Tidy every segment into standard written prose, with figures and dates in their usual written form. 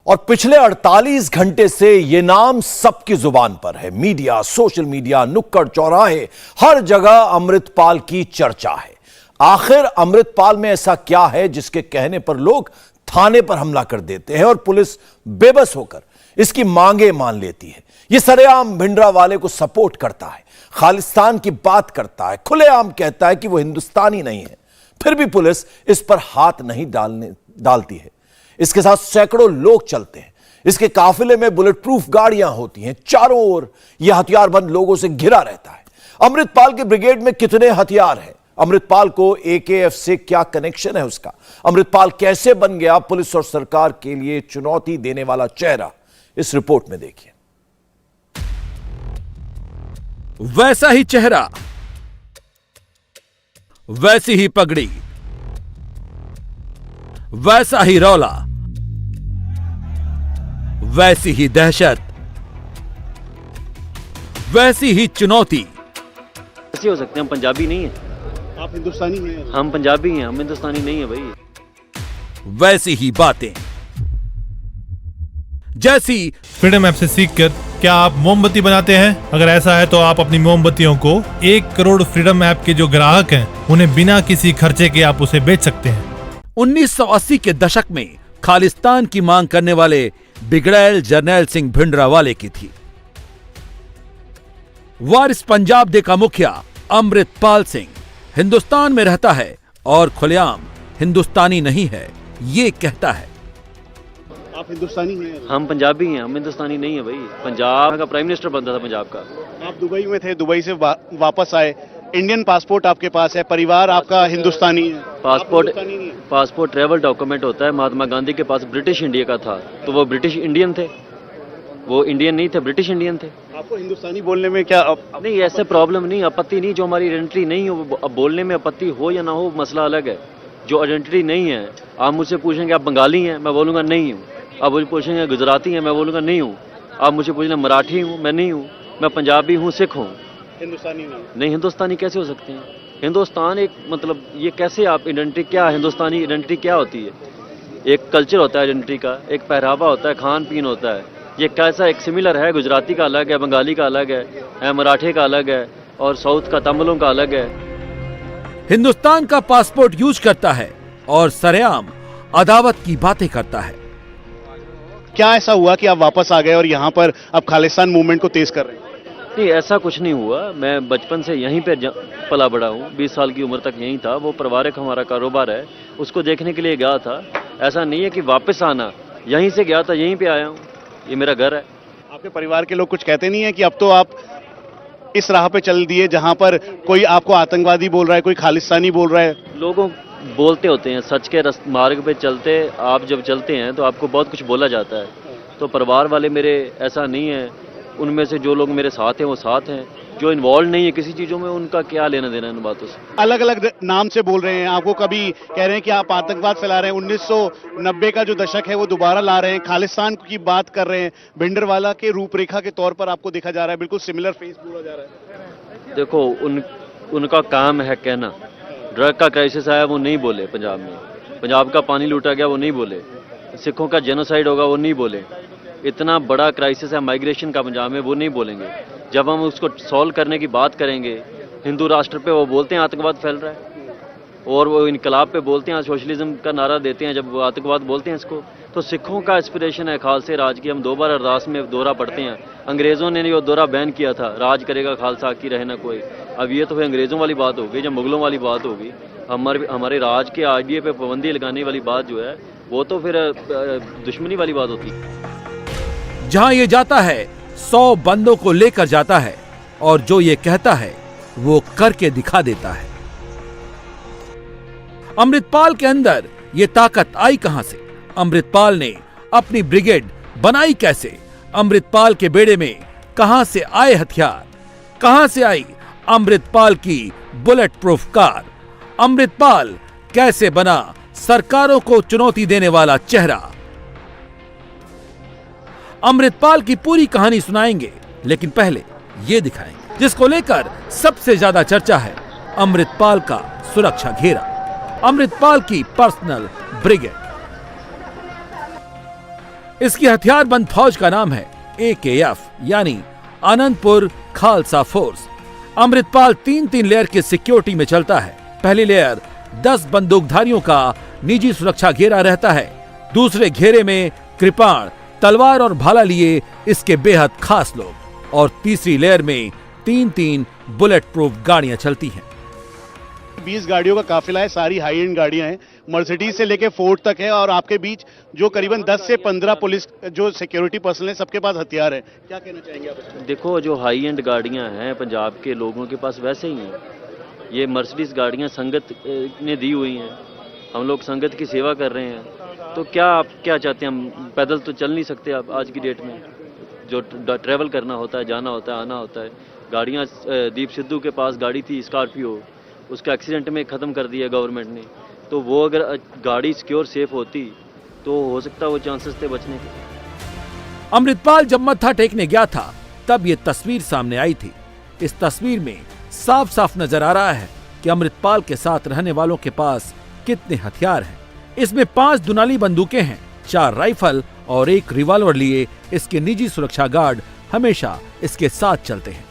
और पिछले 48 घंटे से यह नाम सबकी जुबान पर है। मीडिया, सोशल मीडिया, नुक्कड़ चौराहे, हर जगह अमृतपाल की चर्चा है। आखिर अमृतपाल में ऐसा क्या है जिसके कहने पर लोग थाने पर हमला कर देते हैं और पुलिस बेबस होकर इसकी मांगे मान लेती है। यह सरेआम भिंडरावाले को सपोर्ट करता है, खालिस्तान की बात करता है, खुलेआम कहता है कि वह हिंदुस्तानी नहीं है, फिर भी पुलिस इस पर हाथ नहीं डालती है। इसके साथ सैकड़ों लोग चलते हैं। इसके काफिले में बुलेट प्रूफ गाड़ियां होती हैं। चारों ओर यह हथियारबंद लोगों से घिरा रहता है। अमृतपाल के ब्रिगेड में कितने हथियार हैं? अमृतपाल को एकेएफ से क्या कनेक्शन है उसका? अमृतपाल कैसे बन गया पुलिस और सरकार के लिए चुनौती देने वाला चेहरा? इस रिपोर्ट में देखिए। वैसा ही चेहरा, वैसी ही पगड़ी, वैसा ही रौला, वैसी ही दहशत, वैसी ही चुनौती। कैसे हो सकते हैं? हम पंजाबी नहीं हैं। आप हिंदुस्तानी हैं? हम पंजाबी हैं, हम हिंदुस्तानी नहीं है भाई। वैसी ही बातें, जैसी फ्रीडम ऐप से सीखकर क्या आप मोमबत्ती बनाते हैं? अगर ऐसा है तो आप अपनी मोमबत्तियों को 1 करोड़ फ्रीडम ऐप के जो ग्राहक हैं उन्हें बिना किसी खर्चे के आप उसे बेच सकते हैं। 1980 के दशक में खालिस्तान की मांग करने वाले बिगड़ैल जरनैल सिंह भिंडरावाले की थी। वारिस पंजाब दे का मुखिया अमृतपाल सिंह हिंदुस्तान में रहता है और खुलेआम हिंदुस्तानी नहीं है ये कहता है। आप हिंदुस्तानी हैं? हम पंजाबी हैं, हम हिंदुस्तानी नहीं है भाई। पंजाब का प्राइम मिनिस्टर बनता था पंजाब का। आप दुबई में थे, दुबई से वापस आए, इंडियन पासपोर्ट आपके पास है, परिवार आपका हिंदुस्तानी है? पासपोर्ट ट्रैवल डॉक्यूमेंट होता है। महात्मा गांधी के पास ब्रिटिश इंडिया का था, तो वो ब्रिटिश इंडियन थे, वो इंडियन नहीं थे, ब्रिटिश इंडियन थे। आपको हिंदुस्तानी बोलने में क्या नहीं, ऐसे प्रॉब्लम नहीं, आपत्ति नहीं। जो हमारी आइडेंटिटी नहीं हो, अब बोलने में आपत्ति हो या ना हो मसला अलग है। जो आइडेंटिटी नहीं है, आप मुझसे पूछेंगे आप बंगाली हैं, मैं बोलूंगा नहीं हूँ। आप मुझे पूछेंगे गुजराती हैं, मैं बोलूंगा नहीं हूँ। आप मुझे पूछेंगे मराठी हूँ, मैं नहीं हूँ। मैं पंजाबी हूँ, सिख हूँ, हिंदुस्तानी नहीं। हिंदुस्तानी कैसे हो सकते हैं? हिंदुस्तान एक मतलब ये कैसे आप आइडेंटिटी क्या, हिंदुस्तानी आइडेंटिटी क्या होती है? एक कल्चर होता है आइडेंटिटी का, एक पहरावा होता है, खान पीन होता है। ये कैसा एक सिमिलर है? गुजराती का अलग है, बंगाली का अलग है, मराठी का अलग है, और साउथ का तमिलों का अलग है। हिंदुस्तान का पासपोर्ट यूज करता है और सरेआम अदावत की बातें करता है। क्या ऐसा हुआ कि आप वापस आ गए और यहाँ पर अब खालिस्तान मूवमेंट को तेज कर रहे हैं? नहीं, ऐसा कुछ नहीं हुआ। मैं बचपन से यहीं पे पला बड़ा हूँ, 20 साल की उम्र तक यहीं था। वो पारिवारिक हमारा कारोबार है, उसको देखने के लिए गया था। ऐसा नहीं है कि वापस आना, यहीं से गया था, यहीं पे आया हूँ, ये मेरा घर है। आपके परिवार के लोग कुछ कहते नहीं है कि अब तो आप इस राह पे चल दिए जहाँ पर कोई आपको आतंकवादी बोल रहा है, कोई खालिस्तानी बोल रहा है? लोगों बोलते होते हैं, सच के मार्ग पे चलते आप जब चलते हैं तो आपको बहुत कुछ बोला जाता है। तो परिवार वाले मेरे ऐसा नहीं है, उनमें से जो लोग मेरे साथ हैं वो साथ हैं, जो इन्वॉल्व नहीं है किसी चीज़ों में उनका क्या लेना देना इन बातों से। अलग अलग नाम से बोल रहे हैं आपको, कभी कह रहे हैं कि आप आतंकवाद फैला रहे हैं, 1990 का जो दशक है वो दोबारा ला रहे हैं, खालिस्तान की बात कर रहे हैं, भिंडरवाला के रूपरेखा के तौर पर आपको देखा जा रहा है, बिल्कुल सिमिलर फेस बोला जा रहा है। देखो उनका काम है कहना। ड्रग का क्राइसिस आया वो नहीं बोले, पंजाब में पंजाब का पानी लूटा गया वो नहीं बोले, सिखों का जेनोसाइड होगा वो नहीं बोले, इतना बड़ा क्राइसिस है माइग्रेशन का पंजाब में वो नहीं बोलेंगे। जब हम उसको सॉल्व करने की बात करेंगे हिंदू राष्ट्र पे वो बोलते हैं आतंकवाद फैल रहा है, और वो इनकलाब पे बोलते हैं, सोशलिज्म का नारा देते हैं, जब वो आतंकवाद बोलते हैं इसको। तो सिखों का एस्पिरेशन है खालसे राज की। हम 2 बार अरदास में दोहरा पढ़ते हैं। अंग्रेज़ों ने ये दोहरा बैन किया था, राज करेगा खालसा की रहे ना कोई। अब ये तो फिर अंग्रेज़ों वाली बात होगी, जब मुगलों वाली बात होगी। हमारे राज के आईडीए पे पाबंदी लगाने वाली बात जो है वो तो फिर दुश्मनी वाली बात होती है। जहां ये जाता है 100 बंदों को लेकर जाता है, और जो ये कहता है वो करके दिखा देता है। अमृतपाल के अंदर ये ताकत आई कहां से? अमृतपाल ने अपनी ब्रिगेड बनाई कैसे? अमृतपाल के बेड़े में कहां से आए हथियार? कहां से आई अमृतपाल की बुलेट प्रूफ कार? अमृतपाल कैसे बना सरकारों को चुनौती देने वाला चेहरा? अमृतपाल की पूरी कहानी सुनाएंगे, लेकिन पहले ये दिखाएंगे जिसको लेकर सबसे ज्यादा चर्चा है, अमृतपाल का सुरक्षा घेरा, अमृतपाल की पर्सनल ब्रिगेड। इसकी हथियारबंद फौज का नाम है AKF यानी आनंदपुर खालसा फोर्स। अमृतपाल 3-3 लेयर की सिक्योरिटी में चलता है। पहली लेयर 10 बंदूकधारियों का निजी सुरक्षा घेरा रहता है। दूसरे घेरे में कृपाण, तलवार और भाला लिए इसके बेहद खास लोग, और तीसरी लेयर में 3-3 बुलेट प्रूफ गाड़ियां चलती हैं। 20 गाड़ियों का काफिला है, सारी हाई एंड गाड़ियां हैं, मर्सिडीज से लेके फोर्ड तक है, और आपके बीच जो करीबन 10 से 15 पुलिस जो सिक्योरिटी पर्सनल है, सबके पास हथियार है। क्या कहना चाहेंगे आप? देखो, जो हाई एंड गाड़ियां हैं पंजाब के लोगों के पास वैसे ही हैं। ये मर्सिडीज गाड़ियां संगत ने दी हुई हैं, हम लोग संगत की सेवा कर रहे हैं। तो क्या आप क्या चाहते हैं? हम पैदल तो चल नहीं सकते आप आज की डेट में, जो ट्रैवल करना होता है, जाना होता है, आना होता है। गाड़ियाँ दीप सिद्धू के पास गाड़ी थी स्कॉर्पियो, उसका एक्सीडेंट में ख़त्म कर दिया गवर्नमेंट ने। तो वो अगर गाड़ी सिक्योर सेफ होती तो हो सकता है वो चांसेस थे बचने के। अमृतपाल जब मत्था टेकने गया था तब ये तस्वीर सामने आई थी। इस तस्वीर में साफ साफ नजर आ रहा है कि अमृतपाल के साथ रहने वालों के पास कितने हथियार हैं। इसमें 5 दुनाली बंदूकें हैं, 4 राइफल और 1 रिवॉल्वर लिए इसके निजी सुरक्षा गार्ड हमेशा इसके साथ चलते हैं।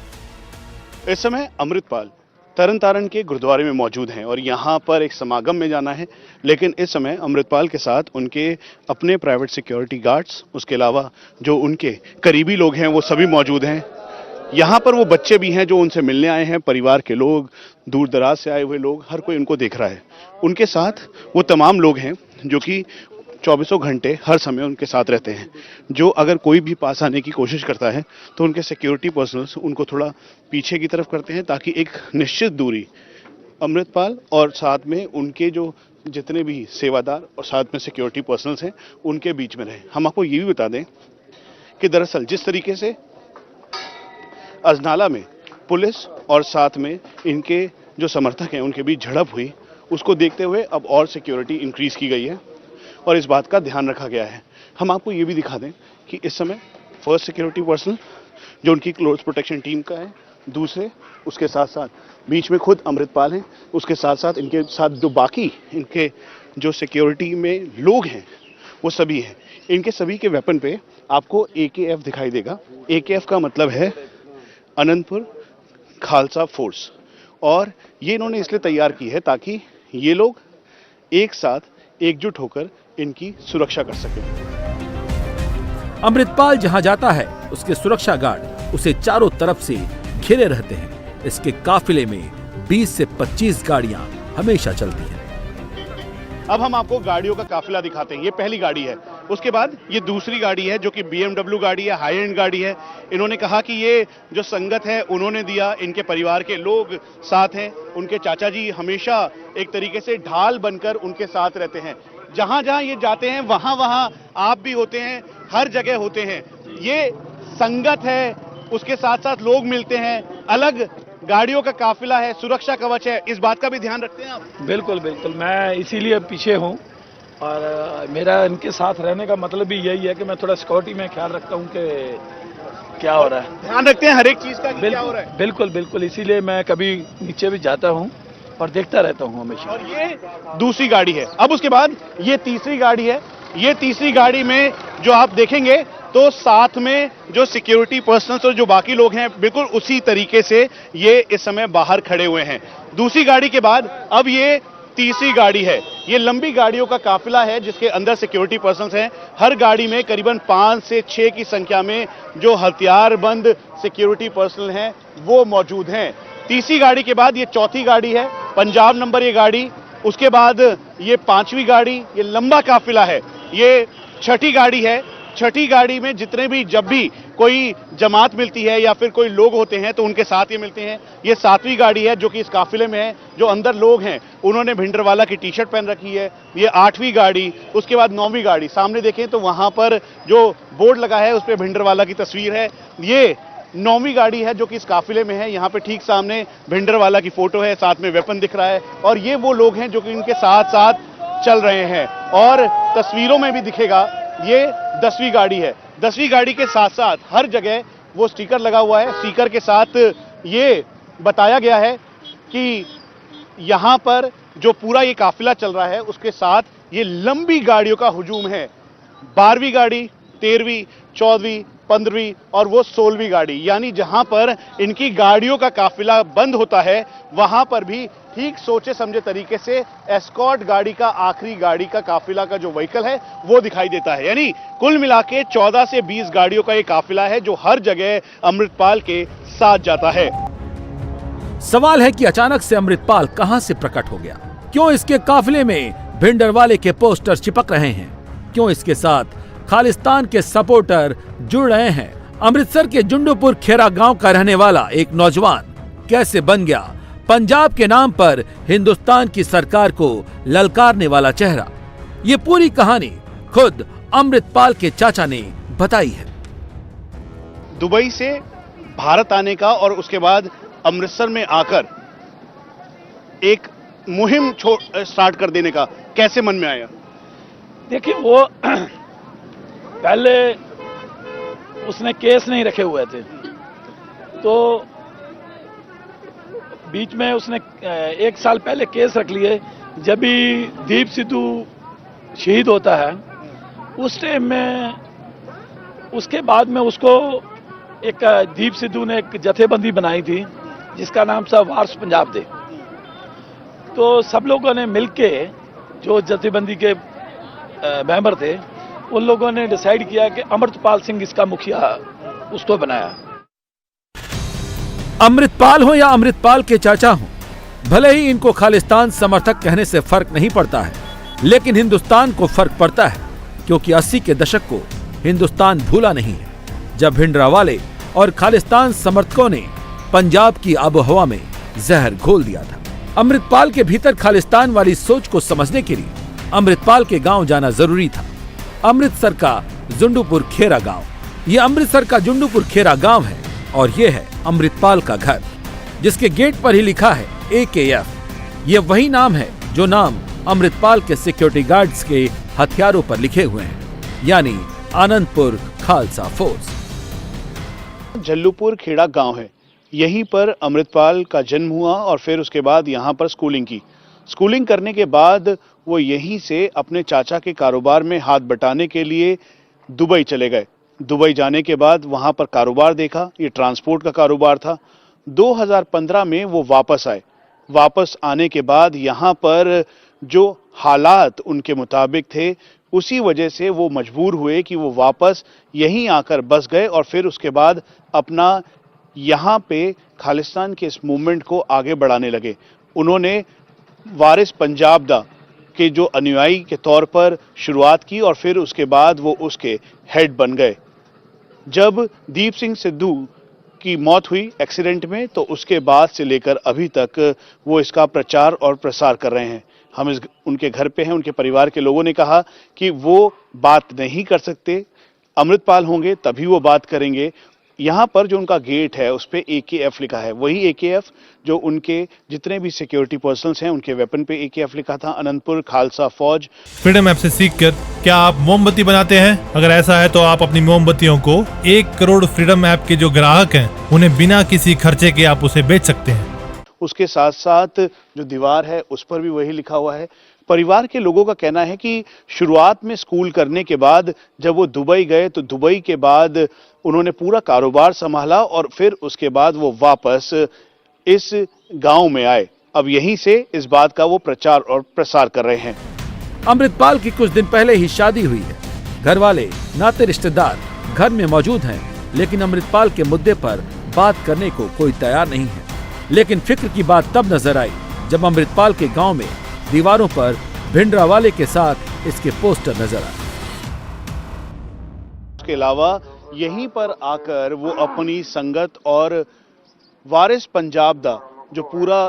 इस समय अमृतपाल तरन तारण के गुरुद्वारे में मौजूद हैं और यहाँ पर एक समागम में जाना है, लेकिन इस समय अमृतपाल के साथ उनके अपने प्राइवेट सिक्योरिटी गार्ड्स, उसके अलावा जो उनके करीबी लोग हैं वो सभी मौजूद हैं। यहाँ पर वो बच्चे भी हैं जो उनसे मिलने आए हैं, परिवार के लोग, दूर दराज से आए हुए लोग, हर कोई उनको देख रहा है। उनके साथ वो तमाम लोग हैं जो कि 24 घंटे हर समय उनके साथ रहते हैं। जो अगर कोई भी पास आने की कोशिश करता है तो उनके सिक्योरिटी पर्सनल्स उनको थोड़ा पीछे की तरफ करते हैं, ताकि एक निश्चित दूरी अमृतपाल और साथ में उनके जो जितने भी सेवादार और साथ में सिक्योरिटी पर्सनल्स हैं उनके बीच में रहे। हम आपको ये भी बता दें कि दरअसल जिस तरीके से अजनाला में पुलिस और साथ में इनके जो समर्थक हैं उनके बीच झड़प हुई, उसको देखते हुए अब और सिक्योरिटी इंक्रीज की गई है और इस बात का ध्यान रखा गया है। हम आपको ये भी दिखा दें कि इस समय फर्स्ट सिक्योरिटी पर्सन जो उनकी क्लोज प्रोटेक्शन टीम का है, दूसरे उसके साथ साथ बीच में खुद अमृतपाल हैं, उसके साथ साथ इनके साथ जो बाकी इनके जो सिक्योरिटी में लोग हैं वो सभी हैं। इनके सभी के वेपन पे आपको AKF दिखाई देगा। AKF का मतलब है आनंदपुर खालसा फोर्स, और ये इन्होंने इसलिए तैयार की है ताकि ये लोग एक साथ एकजुट होकर इनकी सुरक्षा कर सकें। अमृतपाल जहां जाता है उसके सुरक्षा गार्ड उसे चारों तरफ से घिरे रहते हैं। इसके काफिले में 20 से 25 गाड़ियां हमेशा चलती हैं। अब हम आपको गाड़ियों का काफिला दिखाते हैं। ये पहली गाड़ी है, उसके बाद ये दूसरी गाड़ी है जो कि BMW गाड़ी है, हाई एंड गाड़ी है। इन्होंने कहा कि ये जो संगत है उन्होंने दिया, इनके परिवार के लोग साथ हैं, उनके चाचा जी हमेशा एक तरीके से ढाल बनकर उनके साथ रहते हैं। जहां जहां ये जाते हैं वहां वहां आप भी होते हैं, हर जगह होते हैं। ये संगत है, उसके साथ साथ लोग मिलते हैं, अलग गाड़ियों का काफिला है, सुरक्षा कवच है, इस बात का भी ध्यान रखते हैं आप? बिल्कुल बिल्कुल, मैं इसीलिए पीछे हूँ और मेरा इनके साथ रहने का मतलब भी यही है कि मैं थोड़ा सिक्योरिटी में ख्याल रखता हूँ कि क्या हो रहा है, ध्यान रखते हैं हर एक चीज का कि क्या हो रहा है। बिल्कुल बिल्कुल, इसीलिए मैं कभी नीचे भी जाता हूँ और देखता रहता हूँ हमेशा। और ये दूसरी गाड़ी है। अब उसके बाद ये तीसरी गाड़ी है। ये तीसरी गाड़ी में जो आप देखेंगे तो साथ में जो सिक्योरिटी पर्सनल्स और जो बाकी लोग हैं बिल्कुल उसी तरीके से ये इस समय बाहर खड़े हुए हैं। दूसरी गाड़ी के बाद अब ये तीसरी गाड़ी है। ये लंबी गाड़ियों का काफिला है जिसके अंदर सिक्योरिटी पर्सनल्स हैं। हर गाड़ी में करीबन 5 से 6 की संख्या में जो हथियारबंद सिक्योरिटी पर्सनल हैं वो मौजूद हैं। तीसरी गाड़ी के बाद ये चौथी गाड़ी है, पंजाब नंबर ये गाड़ी। उसके बाद ये 5वीं गाड़ी, ये लंबा काफिला है। ये छठी गाड़ी है। छठी गाड़ी में जितने भी जब भी कोई जमात मिलती है या फिर कोई लोग होते हैं तो उनके साथ ये मिलते हैं। ये 7वीं गाड़ी है जो कि इस काफिले में है। जो अंदर लोग हैं उन्होंने भिंडरवाला की टी-शर्ट पहन रखी है। ये 8वीं गाड़ी। उसके बाद 9वीं गाड़ी। सामने देखें तो वहां पर जो बोर्ड लगा है उस पर भिंडरवाला की तस्वीर है। ये 9वीं गाड़ी है जो कि इस काफिले में है। यहाँ पे ठीक सामने भिंडरवाला की फोटो है, साथ में वेपन दिख रहा है और ये वो लोग हैं जो कि इनके साथ साथ चल रहे हैं। और तस्वीरों में भी दिखेगा ये 10वीं गाड़ी है। 10वीं गाड़ी के साथ साथ हर जगह वो स्टिकर लगा हुआ है। स्टिकर के साथ ये बताया गया है कि यहाँ पर जो पूरा ये काफिला चल रहा है उसके साथ ये लंबी गाड़ियों का हुजूम है। 12वीं गाड़ी, 13वीं, 14वीं, 15वीं और वो 16वीं गाड़ी, यानी जहां पर इनकी गाड़ियों का काफिला बंद होता है वहां पर भी ठीक सोचे समझे तरीके से एस्कॉर्ट गाड़ी का, आखिरी गाड़ी का काफिला का जो व्हीकल है वो दिखाई देता है। यानी कुल मिला के 14 से 20 गाड़ियों का ये काफिला है जो हर जगह अमृतपाल के साथ जाता है। सवाल है कि अचानक से अमृतपाल कहां से प्रकट हो गया? क्यों इसके काफिले में भिंडरवाले के पोस्टर चिपक रहे हैं? क्यों इसके साथ खालिस्तान के सपोर्टर जुड़ रहे हैं? अमृतसर के जुंडूपुर खेरा गांव का रहने वाला एक नौजवान कैसे बन गया पंजाब के नाम पर हिंदुस्तान की सरकार को ललकारने वाला चेहरा? ये पूरी कहानी खुद अमृतपाल के चाचा ने बताई है। दुबई से भारत आने का और उसके बाद अमृतसर में आकर एक मुहिम स्टार्ट कर देने का कैसे मन में आया? देखिए, वो पहले उसने केस नहीं रखे हुए थे, तो बीच में उसने 1 साल पहले केस रख लिए। जब भी दीप सिद्धू शहीद होता है उस टाइम में, उसके बाद में उसको एक दीप सिद्धू ने एक जथेबंदी बनाई थी जिसका नाम था वार्स पंजाब दे। तो सब लोगों ने मिलके, जो जथेबंदी के मेंबर थे, उन लोगों ने डिसाइड किया कि अमृतपाल सिंह इसका मुखिया उसको बनाया। अमृतपाल हो या अमृतपाल के चाचा हो, भले ही इनको खालिस्तान समर्थक कहने से फर्क नहीं पड़ता है, लेकिन हिंदुस्तान को फर्क पड़ता है, क्योंकि 80 के दशक को हिंदुस्तान भूला नहीं है, जब भिंडरावाले और खालिस्तान समर्थकों ने पंजाब की आबोहवा में जहर घोल दिया था। अमृतपाल के भीतर खालिस्तान वाली सोच को समझने के लिए अमृतपाल के गांव जाना जरूरी था। अमृतसर का जुंडूपुर खेरा गांव, ये अमृतसर का जुंडूपुर खेरा गांव है और ये है अमृतपाल का घर, जिसके गेट पर ही लिखा है AKF। ये वही नाम है जो नाम अमृतपाल के सिक्योरिटी गार्ड्स के हथियारों पर लिखे हुए हैं, यानी आनंदपुर खालसा फोर्स। जल्लूपुर खेड़ा गांव है, यहीं पर अमृतपाल का जन्म हुआ और फिर उसके बाद यहाँ पर स्कूलिंग की। स्कूलिंग करने के बाद वो यहीं से अपने चाचा के कारोबार में हाथ बटाने के लिए दुबई चले गए। दुबई जाने के बाद वहाँ पर कारोबार देखा, ये ट्रांसपोर्ट का कारोबार था। 2015 में वो वापस आए। वापस आने के बाद यहाँ पर जो हालात उनके मुताबिक थे, उसी वजह से वो मजबूर हुए कि वो वापस यहीं आकर बस गए और फिर उसके बाद अपना यहाँ पे खालिस्तान के इस मूवमेंट को आगे बढ़ाने लगे। उन्होंने वारिस पंजाब दा के जो अनुयायी के तौर पर शुरुआत की और फिर उसके बाद वो उसके हेड बन गए। जब दीप सिंह सिद्धू की मौत हुई एक्सीडेंट में, तो उसके बाद से लेकर अभी तक वो इसका प्रचार और प्रसार कर रहे हैं। हम उनके घर पे हैं। उनके परिवार के लोगों ने कहा कि वो बात नहीं कर सकते, अमृतपाल होंगे तभी वो बात करेंगे। यहाँ पर जो उनका गेट है उस पे AKF लिखा है, वही AKF जो उनके जितने भी सिक्योरिटी पर्सनल्स हैं उनके वेपन पे AKF लिखा था, अनंतपुर खालसा फौज। फ्रीडम ऐप से सीखकर क्या आप मोमबत्ती बनाते हैं? अगर ऐसा है तो आप अपनी मोमबत्तियों को 1 करोड़ फ्रीडम ऐप के जो ग्राहक हैं उन्हें बिना किसी खर्चे के आप उसे बेच सकते हैं। उसके साथ साथ जो दीवार है उस पर भी वही लिखा हुआ है। परिवार के लोगों का कहना है कि शुरुआत में स्कूल करने के बाद जब वो दुबई गए तो दुबई के बाद उन्होंने पूरा कारोबार संभाला और फिर उसके बाद वो वापस इस गांव में आए। अब यहीं से इस बात का वो प्रचार और प्रसार कर रहे हैं। अमृतपाल की कुछ दिन पहले ही शादी हुई है। घर वाले, नाते रिश्तेदार घर में मौजूद हैं, लेकिन अमृतपाल के मुद्दे पर बात करने को कोई तैयार नहीं है। लेकिन फिक्र की बात तब नजर आई जब अमृतपाल के गांव में दीवारों पर भिंडरावाले के साथ इसके पोस्टर नजर आए। इसके अलावा यहीं पर आकर वो अपनी संगत और वारिस पंजाब दा जो पूरा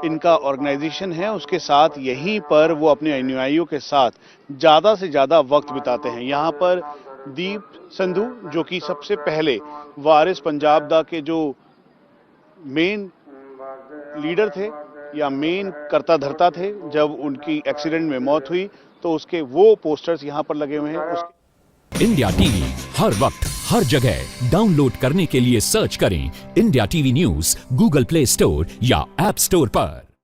इनका ऑर्गेनाइजेशन है उसके साथ यहीं पर वो अपने अनुयायियों के साथ ज्यादा से ज्यादा वक्त बिताते हैं। यहाँ पर दीप संधू जो कि सबसे पहले वारिस पंजाब दा के जो मेन लीडर थे या मेन कर्ता धर्ता थे, जब उनकी एक्सीडेंट में मौत हुई तो उसके वो पोस्टर्स यहाँ पर लगे हुए हैं। इंडिया टीवी हर वक्त हर जगह डाउनलोड करने के लिए सर्च करें India TV news Google play store या ऐप स्टोर पर।